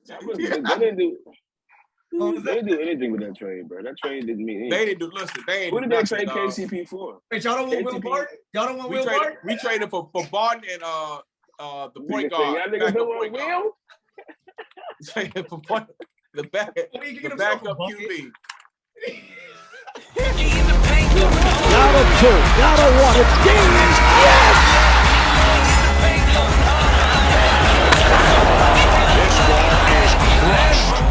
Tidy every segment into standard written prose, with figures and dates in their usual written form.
They didn't do. They didn't do anything with that trade, bro. That trade didn't mean anything. They didn't do. Listen, they ain't. Who did they trade KCP for? Wait, y'all don't want Will Barton? Y'all don't want Will Barton? We traded for Barton and the point guard. Y'all niggas don't want Will? Traded for the backup QB. Got a 2, got a 1. It's game. Yes!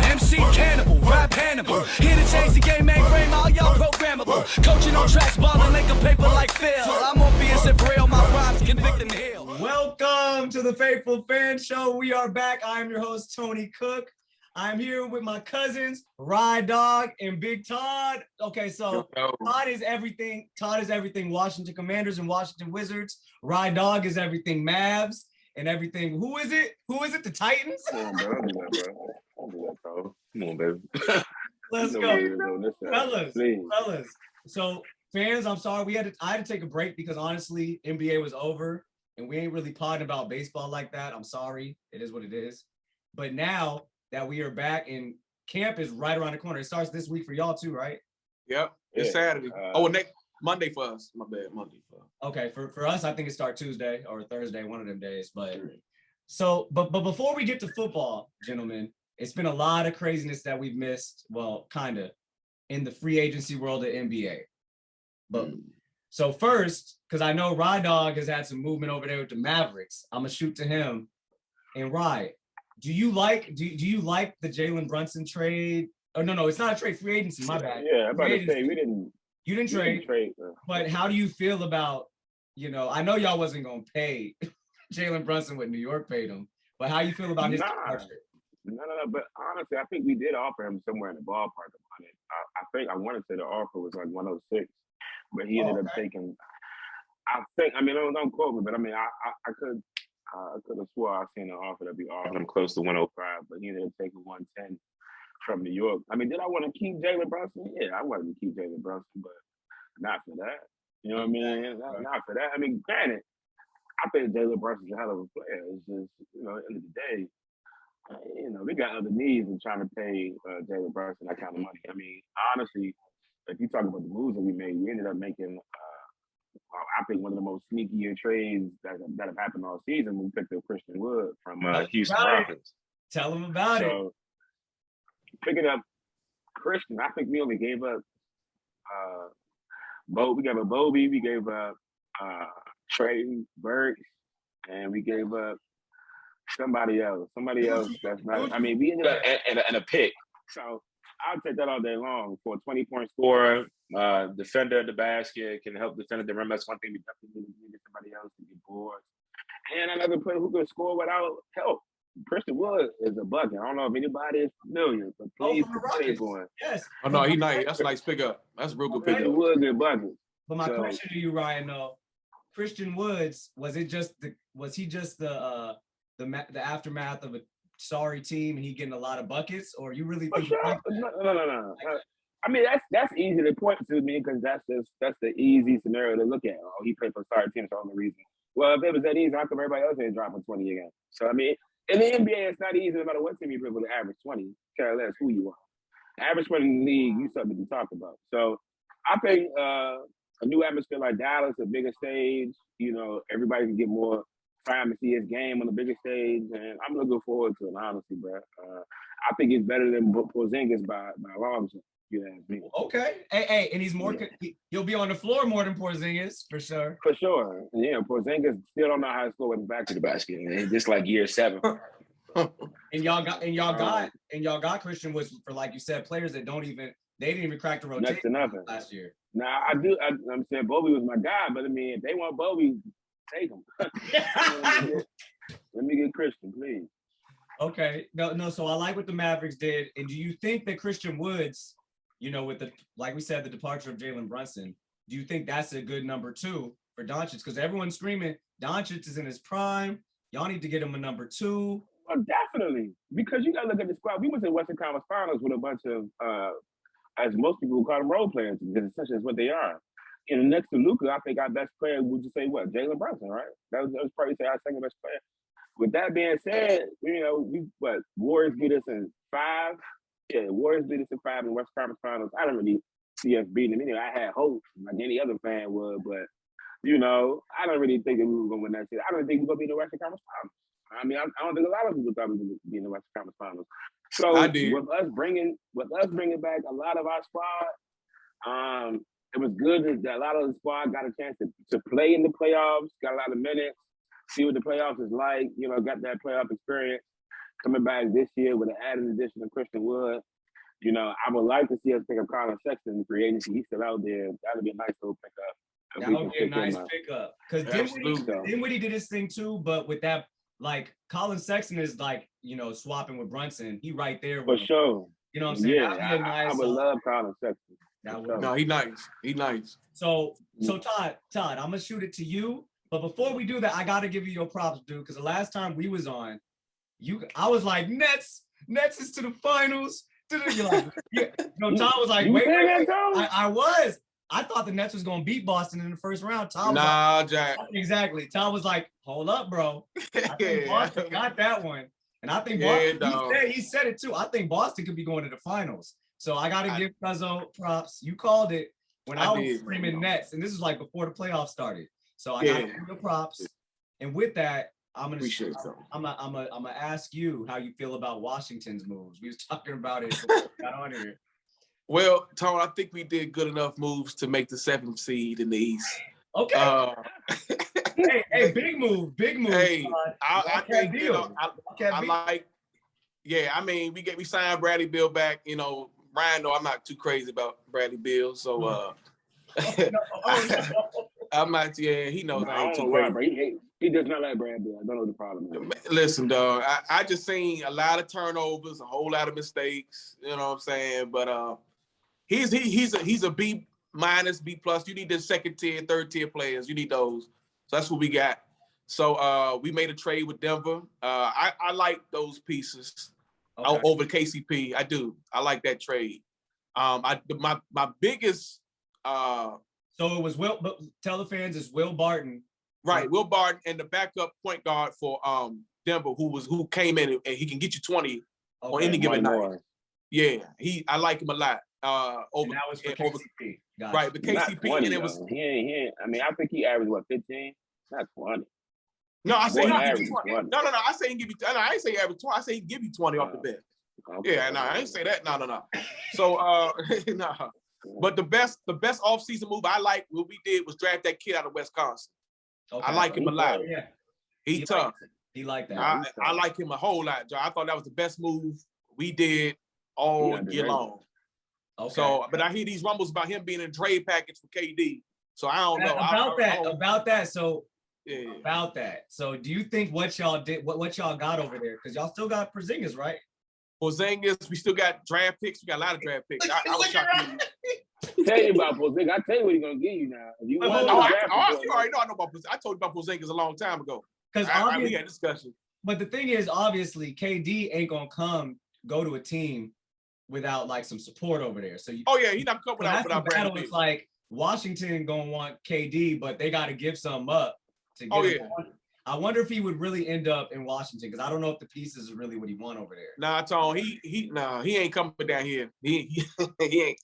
MC Cannibal, rap Hannibal. Here to change the game, mainframe, all y'all programmable. Coaching on tracks, balling like a paper like Phil. I'm on BS for real, my rhymes convict them hell. Welcome to the Faithful Fan Show. We are back. I'm your host, Tony Cook. I'm here with my cousins, RyDawg and Big Todd. Okay, so Todd is everything. Todd is everything Washington Commanders and Washington Wizards. RyDawg is everything Mavs and everything. Who is it? The Titans? Come on, bro. Don't do that, bro. Come on, baby. Let's go. Fellas. So, fans, I'm sorry. I had to take a break because, honestly, NBA was over, and we ain't really podding about baseball like that. I'm sorry. It is what it is. But now that we are back and camp is right around the corner. It starts this week for y'all too, right? Yep. It's Saturday. Next Monday for us. My bad, Monday for us. Okay, for us, I think it starts Tuesday or Thursday, one of them days. But before we get to football, gentlemen, it's been a lot of craziness that we've missed. Well, kind of in the free agency world of NBA. But so first, because I know RyDawg has had some movement over there with the Mavericks, I'm gonna shoot to him. And Ry, do you like the Jalen Brunson trade? Oh no, it's not a trade. Free agency. My bad. Yeah, I'm about to say you didn't trade. But how do you feel about? I know y'all wasn't gonna pay Jalen Brunson what New York paid him, but how you feel about his departure? No. But honestly, I think we did offer him somewhere in the ballpark of money. I want to say the offer was like 106, but he ended up taking. Don't quote me, but I could. I could have swore I seen an offer that be offering him close to 105, but he ended up taking 110 from New York. Did I want to keep Jalen Brunson? Yeah, I wanted to keep Jalen Brunson, but not for that. You know what I mean? Not for that. Granted, I think Jalen Brunson's a hell of a player. It's just, at the end of the day, we got other needs in trying to pay Jalen Brunson that kind of money. Honestly, if you talk about the moves that we made, we ended up making I think one of the most sneakier trades that have happened all season. We picked up Christian Wood from Houston Rockets. Tell them about it. Picking up Christian, I think we only gave up we gave up Bobby, we gave up Trey Burks, and we gave up somebody else that's not. We ended up and a pick. So I'll take that all day long for a 20-point scorer, defender at the basket, can help defend at the rim. That's one thing we definitely needed somebody else to get boards. And another player who can score without help. Christian Wood is a bucket. I don't know if anybody is familiar, but please stay going. Yes. Oh no, he's nice. That's a nice pickup. That's a real good pickup. Christian Wood good bucket. But my question to you, Ryan, though, Christian Woods, was he just the aftermath of a sorry team and he getting a lot of buckets, or you really think? No. That's easy to point to me because that's the easy scenario to look at. Oh, he played for a sorry team for the only reason. Well, if it was that easy, how come everybody else ain't dropping 20 again? So in the NBA, it's not easy no matter what team you play with the average 20. Care less who you are. Average 20 in the league, you something to talk about. So I think a new atmosphere like Dallas, a bigger stage, everybody can get more time to see his game on the bigger stage, and I'm looking forward to it, honestly, bro. I think it's better than Porzingis by a long shot. Okay. Hey, and he's more. He'll be on the floor more than Porzingis for sure. For sure. Yeah, Porzingis still don't know how to score with his back to the basket. It's just like year 7. and y'all got Christian Woods for, like you said, players that didn't even crack the rotation last year. Now I'm saying Bobby was my guy, but if they want Bobby, take him. Let me get Christian, please. Okay. No. So I like what the Mavericks did. And do you think that Christian Woods, with like we said, the departure of Jalen Brunson, do you think that's a good number 2 for Doncic? Because everyone's screaming Doncic is in his prime. Y'all need to get him a number 2. Well, definitely, because you got to look at the squad. We went to the Western Conference Finals with a bunch of, as most people would call them, role players, because essentially is what they are. And next to Luka, I think our best player would you say what? Jalen Brunson, right? That was probably say our second best player. with that being said, Warriors beat us in 5. Yeah, Warriors beat us in 5 in West Conference Finals. I don't really see us beating them. I had hope, like any other fan would, but I don't really think that we were going to win that season. I don't think we're going to be in the Western Conference Finals. I mean, I don't think a lot of people thought we were going to be in the Western Conference Finals. So with us bringing back a lot of our squad, it was good that a lot of the squad got a chance to play in the playoffs, got a lot of minutes, see what the playoffs is like. Got that playoff experience. Coming back this year with an added addition of Christian Wood. I would like to see us pick up Colin Sexton in the free agency. He's still out there. That would be a nice little pickup. That would be a nice pickup. Because Dinwiddie did his thing too, but with that, like, Colin Sexton is like, swapping with Brunson. He right there. For sure. You know what I'm saying? Yeah, I would love Colin Sexton. No, he nice. He nice. So Todd, I'm gonna shoot it to you. But before we do that, I gotta give you your props, dude. Because the last time we was on, I was like, Nets is to the finals. You're like, Todd was like, wait. I was. I thought the Nets was gonna beat Boston in the first round. Todd was Jack. Exactly. Todd was like, hold up, bro. I think Boston got that one. And I think Boston, he said it too. I think Boston could be going to the finals. So I gotta give Cuzzo props. You called it when I was screaming Nets, and this is like before the playoffs started. So I gotta give you props. And with that, I'm gonna ask you how you feel about Washington's moves. We was talking about it before we got on here. Well, Tom, I think we did good enough moves to make the 7th seed in the East. Okay. Hey, big move. Hey, I think I like. Yeah, I mean, we signed Bradley Beal back. Ryan, I'm not too crazy about Bradley Beal, so I'm not. Yeah, he knows I ain't too crazy. He does not like Brad Beal. I don't know what the problem is. Listen, dog, I just seen a lot of turnovers, a whole lot of mistakes. You know what I'm saying? But he's a B-, B+. You need the second tier, third tier players. You need those. So that's what we got. So we made a trade with Denver. I like those pieces over KCP. I do. I like that trade. My biggest. So it was tell the fans it's Will Barton. Right, Will Barton and the backup point guard for Denver, who came in and he can get you 20 on any given night. Yeah, I like him a lot. And that was for KCP. Right, but KCP 20, and it was. He ain't. I mean, I think he averaged 15. Not 20. No, I say he give you 20. No. I say he give you. No, I ain't say he average 20. I say he give you 20 off the bench. Okay. Yeah, no, I ain't say that. No. So no. But the best offseason move I like what we did was draft that kid out of Wisconsin. Okay. I like him a lot. Yeah. He tough. He like that. I like him a whole lot, Joe. I thought that was the best move we did all year long. Okay. So, but I hear these rumbles about him being in a trade package for KD. So I don't know. About that. So do you think what y'all did, what y'all got over there? Because y'all still got Porzingis, right? Porzingis, we still got draft picks. We got a lot of draft picks. I was shocked. Tell you about Porzingis. I tell you what he's gonna give you now. If you you already know I know about Porzingis. I told you about Porzingis a long time ago. Because we had a discussion. But the thing is, obviously, KD ain't gonna go to a team without like some support over there. So he's not coming without Bradley. It's like Washington gonna want KD, but they got to give some up to get him. I wonder if he would really end up in Washington because I don't know if the pieces is really what he want over there. Nah, Tom, he ain't coming down here. He ain't.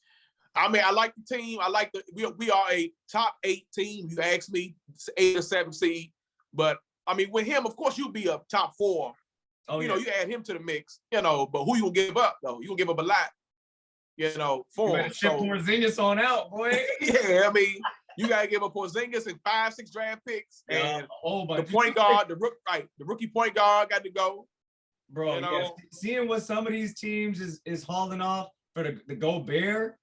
I mean, I like the team. I like we are a top 8 team. You ask me, 8 or 7 seed. But I mean, with him, of course, you'll be a top 4. You add him to the mix. But who you gonna give up though? You gonna give up a lot. For him. Ship Porzingis on out, boy. Yeah, I mean, you gotta give up Porzingis and 5-6 draft picks, and the point guard, the rookie point guard got to go. Bro, seeing what some of these teams is hauling off for the Gobert,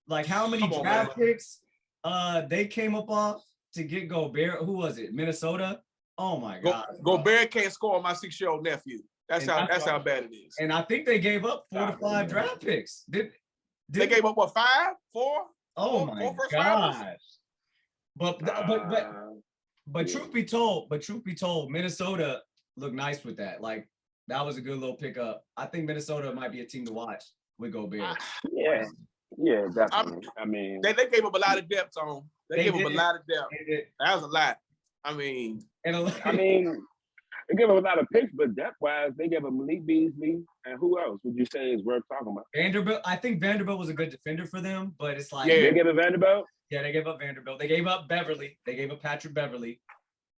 like how many draft picks they came up off to get Gobert? Who was it? Minnesota? Oh my God! Gobert can't score on my 6-year-old nephew. That's how bad it is. And I think they gave up 4 to 5 draft picks. They gave up what, 5, 4? Oh my gosh! But truth be told, Minnesota looked nice with that. Like that was a good little pickup. I think Minnesota might be a team to watch with Gobert. Yeah, definitely. I mean, they gave up a lot of depth on. They gave up a lot of depth. That was a lot. I mean, it's They give him a lot of picks, but depth-wise, they gave him Malik Beasley, and who else would you say is worth talking about? Vanderbilt. I think Vanderbilt was a good defender for them, but it's like They gave him Vanderbilt. Yeah, they gave up Vanderbilt. They gave up Beverly. They gave up Patrick Beverly.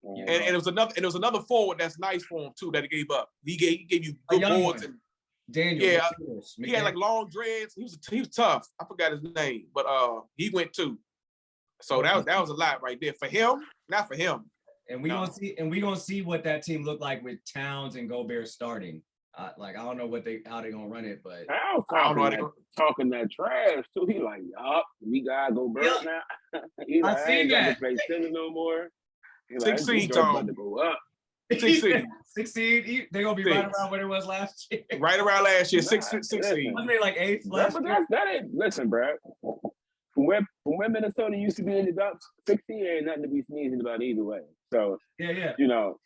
And it was another forward that's nice for him too that he gave up. He gave you good boards and Daniel. Yeah, he had like long dreads. He was tough. I forgot his name, but he went too. So that was a lot right there for him. Not for him. And we gonna see what that team looked like with Towns and Gobert starting. I don't know how they gonna run it, but Towns talking that trash too. He like, yup, we gotta go burn now. He like, I seen that. Play center no more. He like, 16, Tom. about to go up. 16. 16. They're gonna be right around where it was last year. Right around last year, 16. Wasn't they like 8th last year? That ain't, listen, bro. From where Minnesota used to be in the dumps, 16 ain't nothing to be sneezing about either way. So yeah. You know,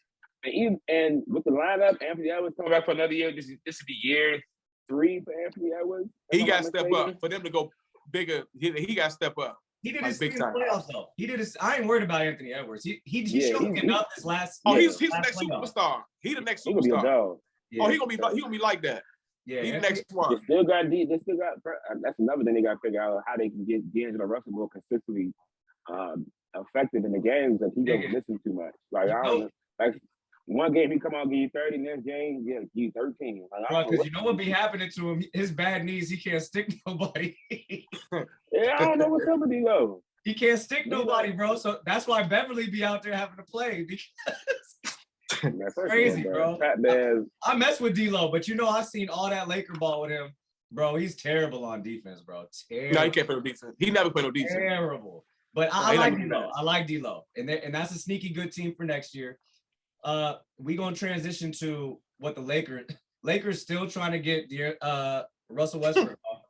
and with the lineup, Anthony Edwards coming back for another year. This would be year 3 for Anthony Edwards. He got to step up for them to go bigger. He got to step up. He did his big time playoffs though. I ain't worried about Anthony Edwards. He showed enough this last. Oh, he's the next superstar. He the next superstar. Oh, he gonna be like that. Yeah, he the next one. They still got. That's another thing they got to figure out how they can get D'Angelo Russell more consistently effective in the games that he doesn't listen too much. Like I don't know, like one game he come out and give you 30, next game give you 13. Like, because you know what be happening to him? His bad knees, he can't stick nobody. Yeah, I don't know what's up with these. He can't stick nobody, bro. So that's why Beverly be out there having to play because That's crazy, bro. I mess with D-Lo, but I've seen all that Laker ball with him. Bro, he's terrible on defense, bro. Terrible. No, he can't play no defense. He never played no defense. Terrible. But I like D-Lo. I like D-Lo. And that's a sneaky good team for next year. We gonna transition to what the Lakers still trying to get Russell Westbrook off.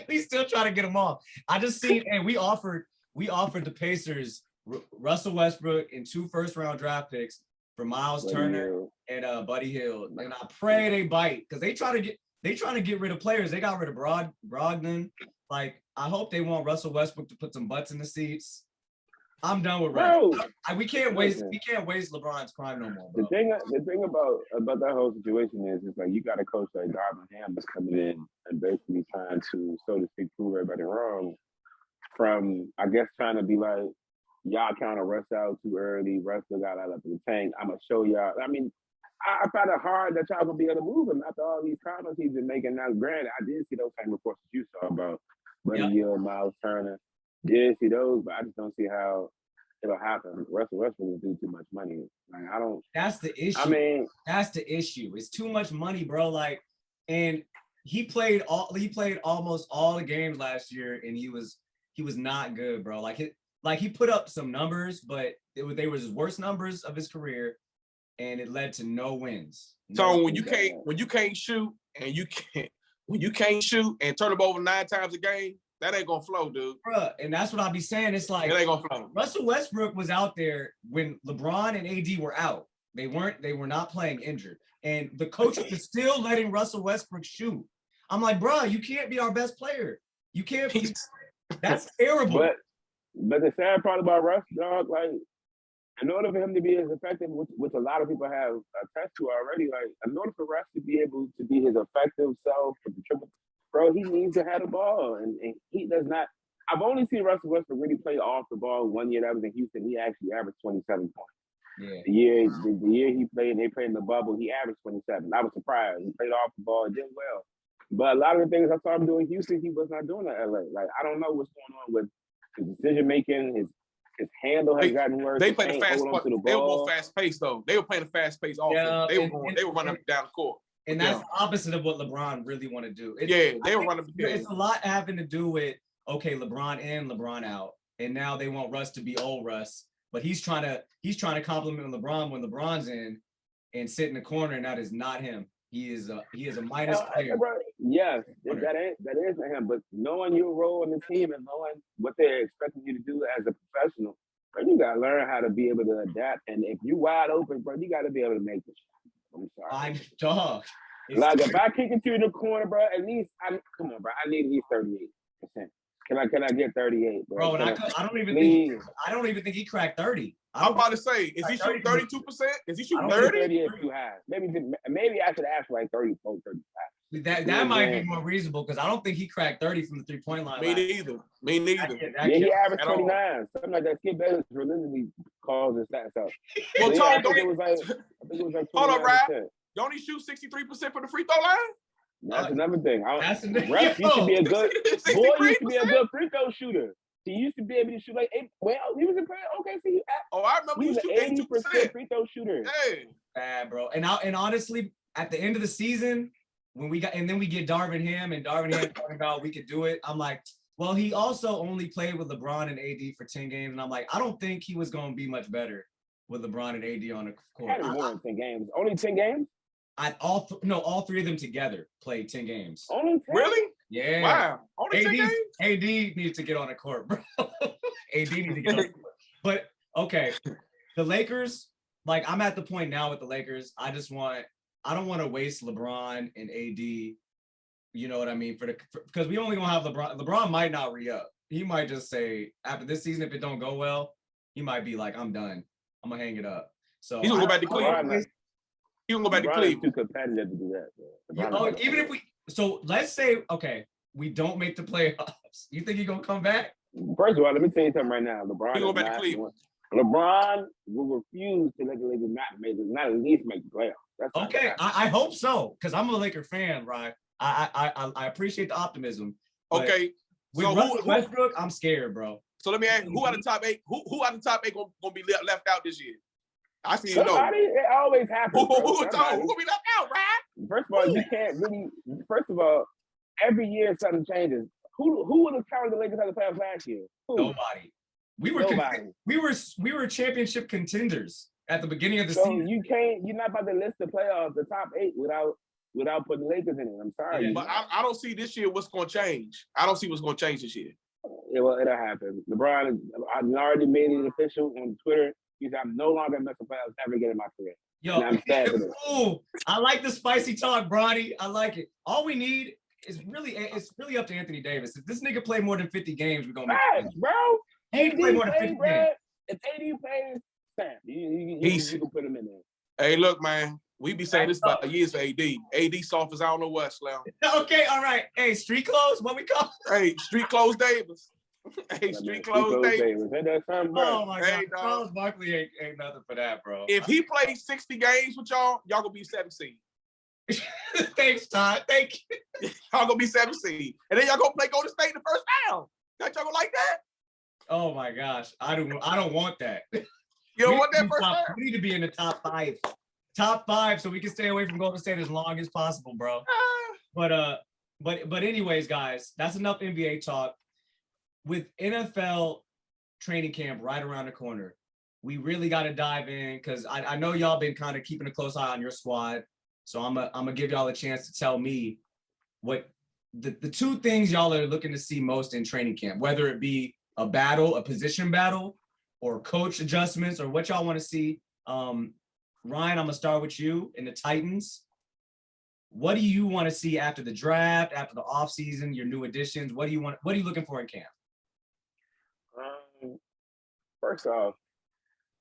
we still trying to get him off. I just seen, and we offered the Pacers Russell Westbrook and 2 first-round draft picks for Miles Turner and Buddy Hield. And I pray they bite because they trying to get rid of players. They got rid of Brogdon. Like, I hope they want Russell Westbrook to put some butts in the seats. I'm done with Russ. We can't waste LeBron's prime no more, bro. The thing about that whole situation is it's like you got a coach like Darvin Ham that's coming in and basically trying to, so to speak, prove everybody wrong. From I guess trying to be like, y'all kind of Russ out too early. Russ still got out of the tank. I'm gonna show y'all. I mean, I find it hard that y'all gonna be able to move him after all these comments he's been making. Now, granted, I did see those same reports that you saw about Buddy Hield, Miles Turner. Did see those, but I just don't see how it'll happen. Russell Westbrook will do too much money. Like I don't. That's the issue. I mean, that's the issue. It's too much money, bro. Like, and he played almost all the games last year, and he was not good, bro. Like he put up some numbers, but they were his worst numbers of his career, and it led to no wins. So when you can't shoot and when you can't shoot and turn the ball over 9 times a game, that ain't gonna flow, dude. Bruh, and that's what I be saying. It's like it ain't gonna flow. Russell Westbrook was out there when LeBron and AD were out. They were not playing injured, and the coaches are still letting Russell Westbrook shoot. I'm like, bruh, you can't be our best player. You can't. That's terrible. But the sad part about Russ, dog, like, in order for him to be as effective, which a lot of people have attest to already, like, in order for Russ to be able to be his effective self with the triple, bro, he needs to have the ball, and he does not. I've only seen Russell Westbrook really play off the ball one year. That was in Houston. He actually averaged 27 points. Yeah. The year he played, and they played in the bubble, he averaged 27. I was surprised. He played off the ball, did well. But a lot of the things I saw him doing in Houston, he was not doing in LA. Like, I don't know what's going on with his decision making. His handle has gotten worse. They played fast. They were more fast paced though. They were playing a fast paced offense. Yeah, they were running down the court. And that's the opposite of what LeBron really want to do. They were running. It's a lot having to do with LeBron in, LeBron out, and now they want Russ to be old Russ, but he's trying to compliment LeBron when LeBron's in and sit in the corner, and that is not him. He is a minus player. Yes, that is him. But knowing your role in the team and knowing what they're expecting you to do as a professional, bro, you gotta learn how to be able to adapt. And if you wide open, bro, you gotta be able to make the shot. I'm sorry. Dog. Like if I kick it to you in the corner, bro, at least come on, bro. I need at least 38%. Can I get 38, bro? Bro, and I don't even think he cracked 30. I'm about to say, is he shooting 32%? Is he shooting 30? 30 is too high. Maybe I should ask for like 34, 35. That might be more reasonable because I don't think he cracked 30 from the 3-point line. Me neither. Yeah, he averaged 29. Something like that. Skip Bayless relentlessly calls his stats out. Well, yeah, Tom, I think it was like 29%. Hold up, Rap. Don't he shoot 63% from the free throw line? That's another thing. Ref used to be a good free throw shooter. He used to be able to shoot like 8. Well, he was a player. Okay, so I remember he was an 80% free throw shooter. Hey, bad, bro. And honestly, at the end of the season, when we get Darvin Ham talking about we could do it. I'm like, well, he also only played with LeBron and AD for 10 games, and I'm like, I don't think he was going to be much better with LeBron and AD on the court. Had more than 10 games. Only 10 games? All three of them together played 10 games. Only 10? Really? Yeah. Wow. Only 10 games? AD needs to get on the court, bro. AD needs to get on the court. But, okay, the Lakers, like, I'm at the point now with the Lakers, I don't want to waste LeBron and AD, you know what I mean, because we only going to have LeBron. LeBron might not re-up. He might just say, after this season, if it don't go well, he might be like, I'm done. I'm going to hang it up. So he's going to go back to Cleveland. He's going to go back to Cleveland. Too competitive to do that. Even if so let's say, okay, we don't make the playoffs. You think he's going to come back? First of all, let me tell you something right now. LeBron go back to Cleveland. LeBron will refuse to let the Lakers not at least make the playoffs. That's okay. I hope so, because I'm a Laker fan, right? I appreciate the optimism. Okay. With Russell Westbrook, I'm scared, bro. So let me ask you, who out of the top 8? Who out of the top 8 gonna be left out this year? I see somebody, it always happens. Who gonna be left out, right? First of all, you can't really. First of all, every year something changes. Who would have counted the Lakers out of the playoffs last year? Who? Nobody. We were championship contenders at the beginning of the season. You're not about to list the playoffs, the top 8 without putting Lakers in it. I'm sorry. Yeah, but I don't see this year what's going to change. I don't see what's going to change this year. Yeah, well, it'll happen. LeBron, I've already made it official on Twitter. He said, I'm no longer missing playoffs ever again in my career. Yo, and I'm sad for this. Ooh, I like the spicy talk, Bronny. I like it. All we need is it's really up to Anthony Davis. If this nigga play more than 50 games, we're going to make it. Bro. AD play more than 50 games. If AD plays, Sam, you can put him in there. Hey, look, man. We be saying this about years for AD. AD soft as I don't know what, Slam. Okay, all right. Hey, street clothes, what we call it? Hey, street clothes Davis. Hey, street clothes Davis. Oh my God, Charles Barkley ain't nothing for that, bro. If he plays 60 games with y'all gonna be 7 seed. Thanks, Todd. Thank you. Y'all gonna be 7 seed, and then y'all gonna play Golden State in the first round. Y'all gonna like that? Oh my gosh, I don't want that. You don't want that first round? We need to be in the top 5. Top 5, so we can stay away from Golden State as long as possible, bro. But anyways, guys, that's enough NBA talk. With NFL training camp right around the corner, we really got to dive in because I know y'all been kind of keeping a close eye on your squad. So I'm gonna give y'all a chance to tell me what the 2 things y'all are looking to see most in training camp, whether it be a position battle, or coach adjustments, or what y'all want to see. Ryan, I'm gonna start with you in the Titans. What do you want to see after the draft, after the offseason, your new additions? What are you looking for in camp? First off,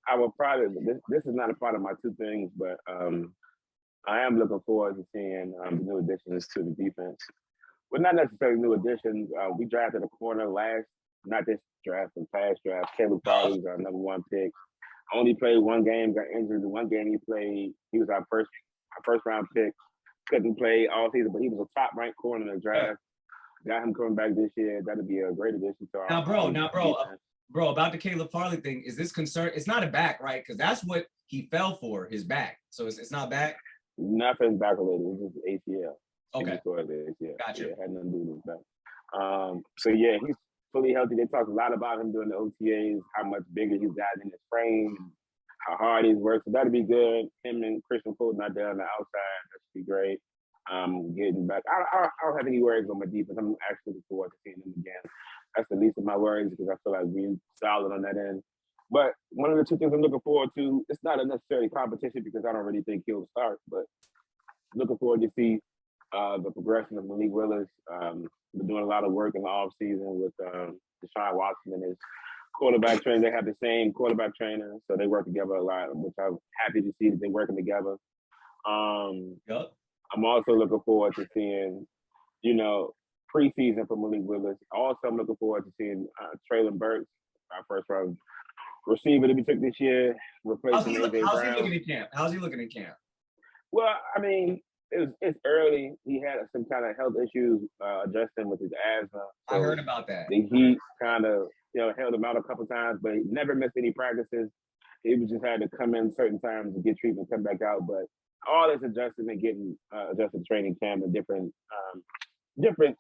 I will probably this is not a part of my 2 things, but I am looking forward to seeing the new additions to the defense. But not necessarily new additions. We drafted a corner not this draft, but past draft. Caleb Farley's our number 1 pick. Only played 1 game, got injured in 1 game he played. He was our first round pick. Couldn't play all season, but he was a top ranked corner in the draft. Got him coming back this year. That'll be a great addition to our Bro, about the Caleb Farley thing, is this concern? It's not a back, right? Because that's what he fell for, his back. So it's not back? Nothing back related. It's just ACL. Okay. Gotcha. Yeah, it had nothing to do with his back. So yeah, he's fully healthy. They talked a lot about him doing the OTAs, how much bigger he's gotten in his frame, how hard he's worked. So that'll be good. Him and Christian Fulton out there on the outside. That should be great. Getting back. I don't have any worries on my defense. I'm actually looking forward to seeing him again. That's the least of my worries because I feel like we're solid on that end. But one of the 2 things I'm looking forward to, it's not a necessarily competition because I don't really think he'll start, but looking forward to see the progression of Malik Willis. We're doing a lot of work in the off season with Deshaun Watson and his quarterback trainer. They have the same quarterback trainer, so they work together a lot, which I'm happy to see that they're working together. Yep. I'm also looking forward to seeing, preseason for Malik Willis. Also, I'm looking forward to seeing Traylon Burks, our first round receiver that we took this year, replacing AJ Brown. How's he looking in camp? Well, I mean, it's early. He had some kind of health issues adjusting with his asthma. So I heard about that. The heat kind of, held him out a couple times, but he never missed any practices. He just had to come in certain times to get treatment, come back out. But all this adjusting and getting adjusted to training camp and different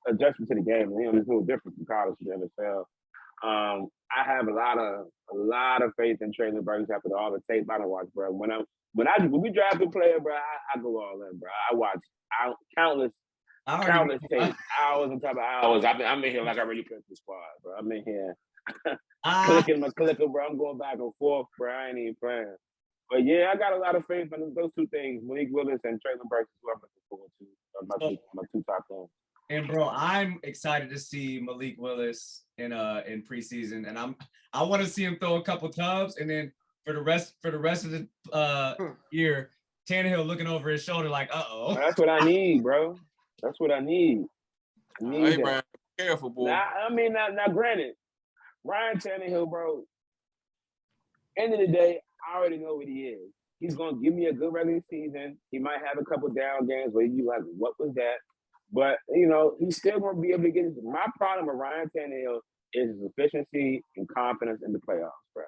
adjustments to the game. It's a little different from college to the NFL. I have a lot of faith in Traylon Burks after all the tape I don't watch, bro. When we draft a player, bro, I go all in, bro. I watch countless tapes, hours on top of hours. I'm in here like I really picked the squad, bro. I'm in here clicking my clicker, bro. I'm going back and forth, bro. I ain't even playing. But yeah, I got a lot of faith in those two things, Malik Willis and Traylon Burks, is who I'm looking forward to. My two top guys. And bro, I'm excited to see Malik Willis in preseason, and I want to see him throw a couple tubs, and then for the rest of the year, Tannehill looking over his shoulder like, uh-oh. That's what I need, bro. That's what I need. Hey, Brian, careful, boy. Now, granted, Ryan Tannehill, bro, end of the day, I already know what he is. He's going to give me a good regular season. He might have a couple down games where you like, what was that? But, he's still going to be able to get it. My problem with Ryan Tannehill is his efficiency and confidence in the playoffs, bro.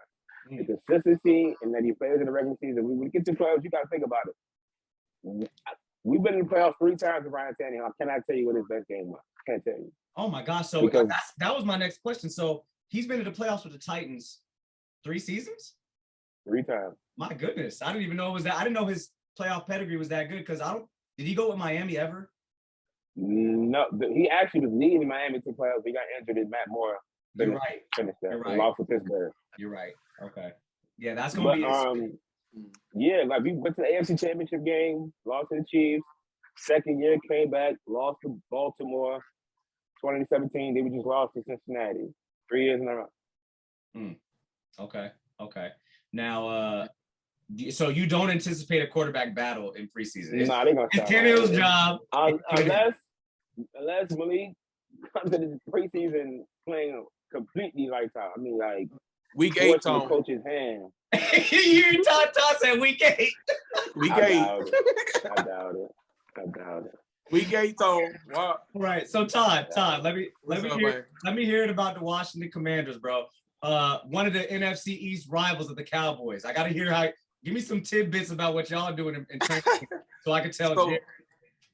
The consistency and that he plays in the regular season. When we get to the playoffs, you got to think about it. We've been in the playoffs 3 times with Ryan Tannehill. I cannot tell you what his best game was. I can't tell you. Oh, my gosh. So that was my next question. So he's been in the playoffs with the Titans 3 seasons? 3 times. My goodness. I didn't even know it was that. I didn't know his playoff pedigree was that good because did he go with Miami ever? No, he actually was leading Miami to playoffs. He got injured and Matt Moore finished that. You're right. And lost to Pittsburgh. You're right. Okay. Yeah, that's going to be yeah, like we went to the AFC Championship game, lost to the Chiefs. Second year, came back, lost to Baltimore. 2017, they just lost to Cincinnati. 3 years in a row. Okay. Now, so you don't anticipate a quarterback battle in preseason? Nah, they're going to stop. It's Tannehill's job. Unless Malik comes into the preseason playing completely lights out. I mean, like, week 8, Tom. The coach's hand. You Todd said week 8. Week 8. I doubt it. Week 8, Tom. Wow. Right. So Todd, let me hear it about the Washington Commanders, bro. One of the NFC East rivals of the Cowboys. I got to hear give me some tidbits about what y'all doing in training so I can tell Jerry.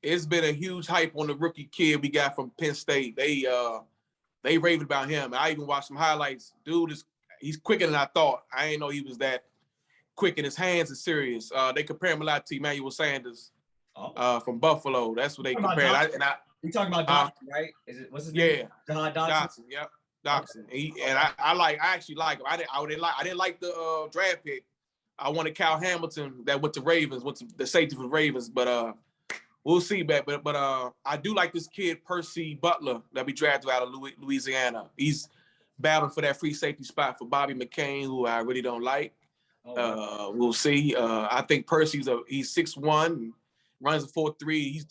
It's been a huge hype on the rookie kid we got from Penn State. They raved about him. I even watched some highlights. Dude, he's quicker than I thought. I didn't know he was that quick, and his hands are serious. They compare him a lot to Emmanuel Sanders from Buffalo. That's what they compare. You talking about Dotson, right? What's his name? Yeah, Dotson. Yep, Dotson. I actually like him. I didn't like the draft pick. I wanted Cal Hamilton that went to Ravens, the safety for the Ravens, but we'll see. But I do like this kid Percy Butler that we drafted out of Louisiana. He's battling for that free safety spot for Bobby McCain, who I really don't like. We'll see. I think Percy's he's 6'1", runs a 4.3.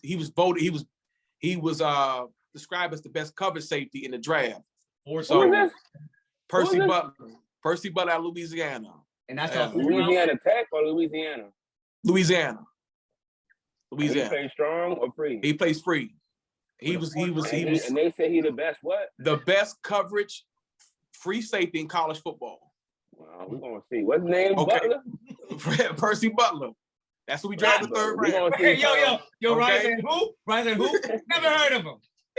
He was described as the best coverage safety in the draft. Percy Butler out of Louisiana. And that's all. Louisiana Tech or Louisiana? Louisiana. He plays strong or free? He plays free. He was. And they say he the best what? The best coverage free safety in college football. Well, we're gonna see. What's the name? Okay. Butler? Percy Butler. That's what we drafted the 3rd round. Hey, yo, Ryan said who? Ryan said who? Never heard of him.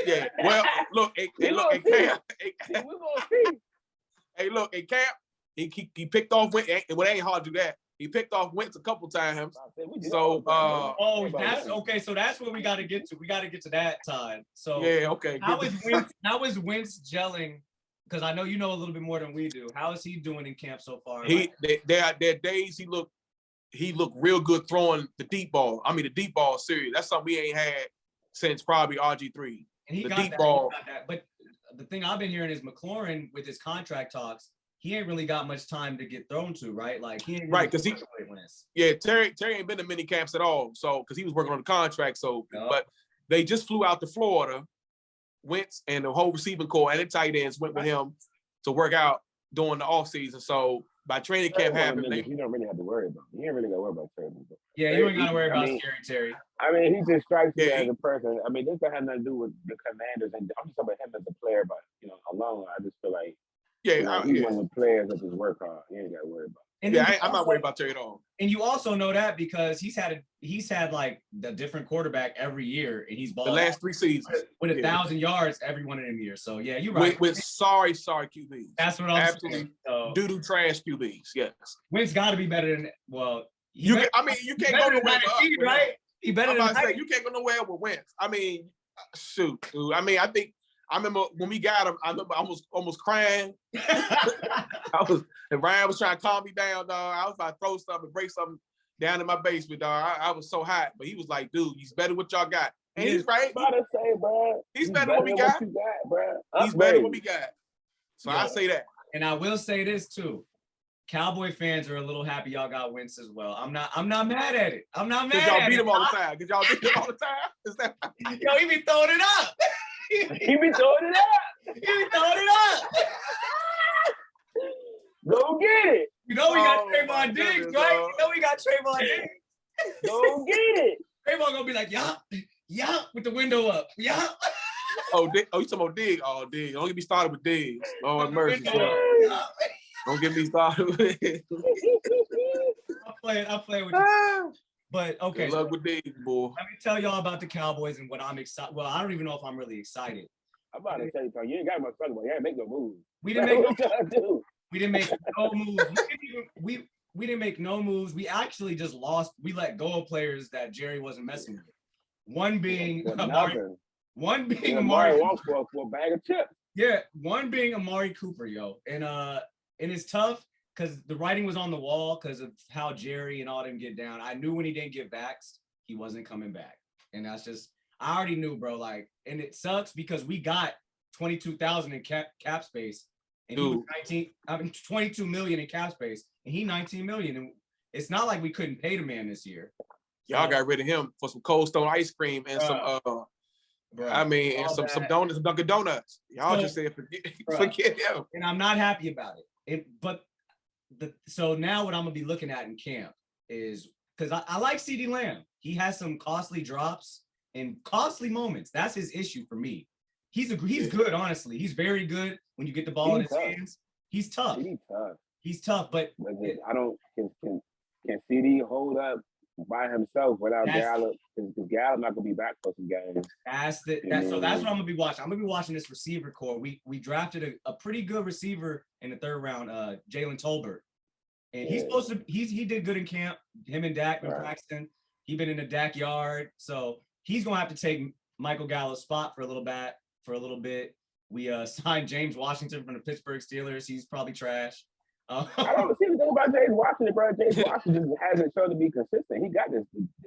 Yeah. Well, look, look, Camp. We're gonna see. Hey, look, Camp. He picked off Wentz. Well, it ain't hard to do that. He picked off Wentz a couple times. So, that's okay. So that's what we got to get to. We got to get to that time. So, yeah, okay. How is Wentz gelling? Because I know you know a little bit more than we do. How is he doing in camp so far? There are days he looked real good throwing the deep ball. I mean, the deep ball serious. That's something we ain't had since probably RG3. And he the got deep that. ball. He got that. But the thing I've been hearing is McLaurin with his contract talks, he ain't really got much time to get thrown to, right? Like he ain't really right, because Terry ain't been to mini camps at all. So because he was working on the contract. So but they just flew out to Florida. Wentz and the whole receiving corps and the tight ends went with him to work out during the offseason. So by training camp happened, you don't really have to worry about. You ain't really got to worry about Terry. Yeah, you ain't got to worry about scary Terry. I mean, he just strikes me as a person. I mean, this don't have nothing to do with the Commanders, and I'm just talking about him as a player. But alone, I just feel like he's one of the players that just work hard. You ain't got to worry about. And I'm not worried about Terry at all. And you also know that because he's had like the different quarterback every year, and he's balled the last 3 seasons with 1,000 yards every one of them years. So yeah, you're right. With sorry QBs. That's what I'm saying. Doo-doo trash QBs. Yes. Wentz got to be better than you can't go nowhere right? He better than you can't go nowhere with Wentz. I mean, shoot, dude. I mean, I remember when we got him. I remember I was almost crying. And Ryan was trying to calm me down, dog. I was about to throw something, break something down in my basement, dog. I was so hot, but he was like, "Dude, he's better what y'all got." And he's right. I'm about to say, bro. He's better than what we got. He's better than what we got. So I say that. And I will say this too. Cowboy fans are a little happy y'all got Wentz as well. I'm not mad at it. I'm not mad at it. Y'all beat him all the time. Did y'all beat him all the time? Is that Yo, he be throwing it up. He be throwing it up. Go get it. You know we got Trayvon Diggs, right? You know we got Trayvon Diggs. Go get it. Trayvon gonna be like, yeah, with the window up. Yeah. You talking about Diggs? Oh, Diggs. Don't get me started with Diggs. Oh, mercy. Don't get me started with it. I'm playing with you. But okay. Good luck with Diggs, boy. Let me tell y'all about the Cowboys and what I'm excited. Well, I don't even know if I'm really excited. I'm about to tell you ain't got much talk about. You ain't make no moves. We didn't make no moves. We didn't make no moves. We actually just lost. We let go of players that Jerry wasn't messing with. One being Amari for a bag of chips. Yeah, one being Amari Cooper, yo. And it's tough because the writing was on the wall because of how Jerry and all them get down. I knew when he didn't get vaxxed, he wasn't coming back. And that's just, I already knew, bro. Like, and it sucks because we got 22,000 in cap space. And he was 22 million in cap space, and he 19 million. And it's not like we couldn't pay the man this year. Y'all got rid of him for some Cold Stone ice cream and some some donuts, some Dunkin' Donuts. Y'all just said forget him. And I'm not happy about it. So now what I'm gonna be looking at in camp is because I like CeeDee Lamb. He has some costly drops and costly moments. That's his issue for me. He's good, honestly. He's very good when you get the ball in his hands. He's tough. He's tough, but I don't can CD hold up by himself without Gallup? Because Gallup not gonna be back for some games. So that's what I'm gonna be watching. I'm gonna be watching this receiver core. We drafted a pretty good receiver in the 3rd round, Jalen Tolbert, and he did good in camp. Him and Dak been practicing. He been in the Dak yard, so he's gonna have to take Michael Gallup's spot for a little bit. We signed James Washington from the Pittsburgh Steelers. He's probably trash. I don't see anything about James Washington, bro. James Washington hasn't shown to be consistent. He got the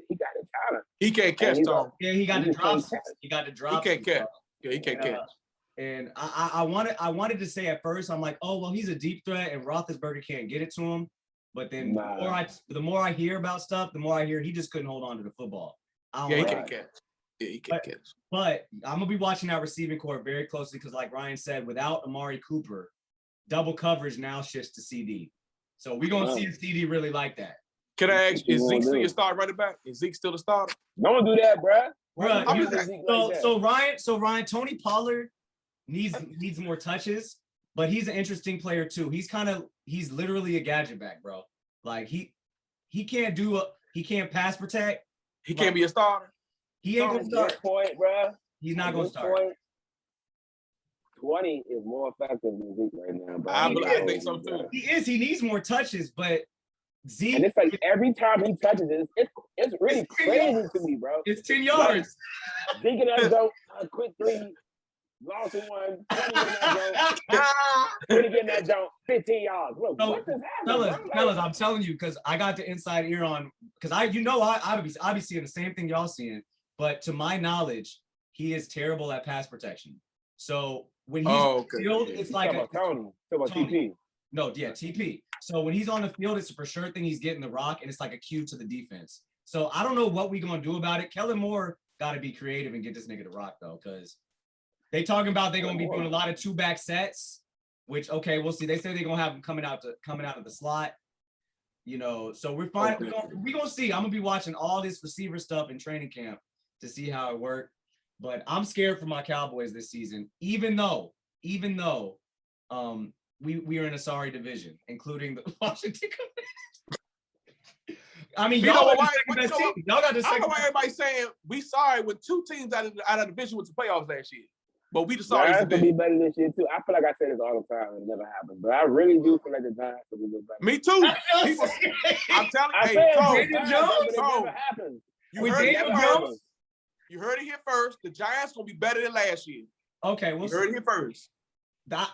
talent. He can't catch, Tom. Yeah, he got the drops. He can't catch. Yeah, he can't catch. And I wanted to say at first, I'm like, oh well, he's a deep threat, and Roethlisberger can't get it to him. But then the more I hear about stuff, the more I hear he just couldn't hold on to the football. He can't catch. Yeah, he can't catch. But I'm gonna be watching that receiving core very closely because, like Ryan said, without Amari Cooper, double coverage now shifts to CD. So we're gonna see if CD really like that. Can I ask you, is Zeke still your starter running back? Is Zeke still the starter? Don't do that, bro. So Ryan, Tony Pollard needs more touches, but he's an interesting player too. He's literally a gadget back, bro. Like he can't pass protect. He can't be a starter. He ain't gonna start. Point, bro. He's not gonna start. 20 is more effective than Zeke right now, bro. I think so too. He is. He needs more touches, but Zeke. And it's like every time he touches it, it's really crazy to me, bro. It's 10 yards. Like, Zeke and that go a quick 3, lost in 1, 20 in that zone, 20 getting that jump, 15 yards. Bro, what just happened? Fellas, I'm telling you, because I got the inside ear on, because I be seeing the same thing y'all seeing. but to my knowledge, he is terrible at pass protection. So when he's on the field, it's like Tony. TP. No, yeah, TP. So when he's on the field, it's a for sure thing he's getting the rock, and it's like a cue to the defense. So I don't know what we're gonna do about it. Kellen Moore got to be creative and get this nigga the rock though, because they talking about they're gonna be doing a lot of 2-back sets, which okay, we'll see. They say they're gonna have him coming out of the slot. You know, so we're fine. We're gonna see. I'm gonna be watching all this receiver stuff in training camp to see how it worked. But I'm scared for my Cowboys this season, even though we are in a sorry division, including the Washington Commanders. I mean, y'all got the second best team. Y'all got the second. I know why everybody's saying we sorry with 2 teams out of the division with the playoffs last year. But we the sorry Giants will be better this year too. I feel like I say this all the time and it never happens. But I really do feel like the Giants will be better. Me too. I'm telling you, Daniel Jones. It never happens. You heard it here first. The Giants gonna be better than last year. Okay, we'll heard it here first. That,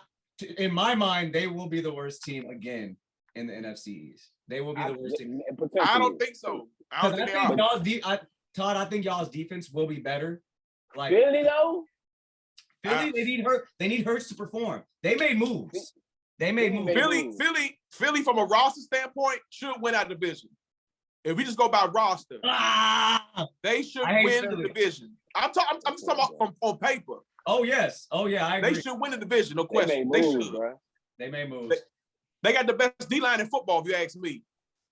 in my mind, they will be the worst team again in the NFC East. They will be the worst team. I don't think so. Todd, I think y'all's defense will be better. Like Philly though. Philly, they need Hurts to perform. They made moves. Philly, from a roster standpoint, should win our division. If we just go by roster, they should win the division. I'm just talking about from on paper. Oh yes, I agree. They should win the division, no question. They should. They made moves. They got the best D line in football, if you ask me.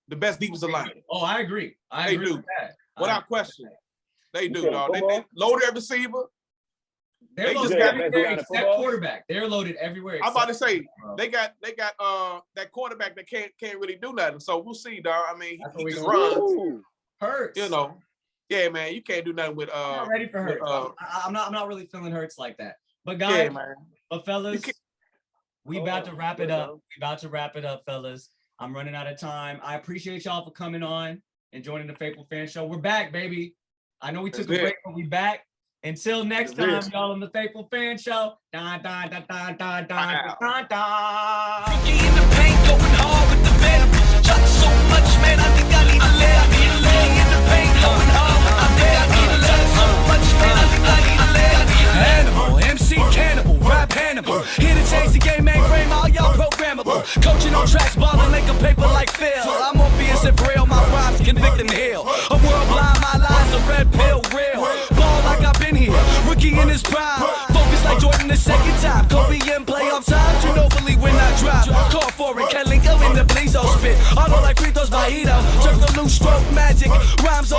The best defensive line. Oh, I agree. They do. With that. Without question, they do, dog. They load every receiver. They're loaded everywhere except quarterback. They're loaded everywhere. I'm about to say they got that quarterback that can't really do nothing. So we'll see, dog. I mean, he just runs. Hurts. You know, yeah, man. You can't do nothing with. I'm not ready for Hurts. I'm not really feeling Hurts like that. But guys, but fellas, we about to wrap it up. Fellas. I'm running out of time. I appreciate y'all for coming on and joining the Faithful Fan Show. We're back, baby. I know we took a break, but we back. Until next time, y'all on the Faithful Fan Show. Rookie in the paint, going hard with the venom. Shot so much, man, I think I need a leg. In the paint, going hard with the venom. Shot so much, man, I think I need a leg. Animal, MC Cannibal, rap Hannibal. Here to change the game, mainframe, all y'all programmable. Coaching on tracks, balling like a paper like Phil. I'm obvious and real, my rhymes convict and heal. A world blind, my lies a red pill, real. Like I've been here, rookie in his prime. Focus like Jordan the second time. Kobe in playoff times, you know believe when I drop. Call for it, Kelly go in the blaze, spit. Auto like free throws by Ito. Circle loose stroke magic. Rhymes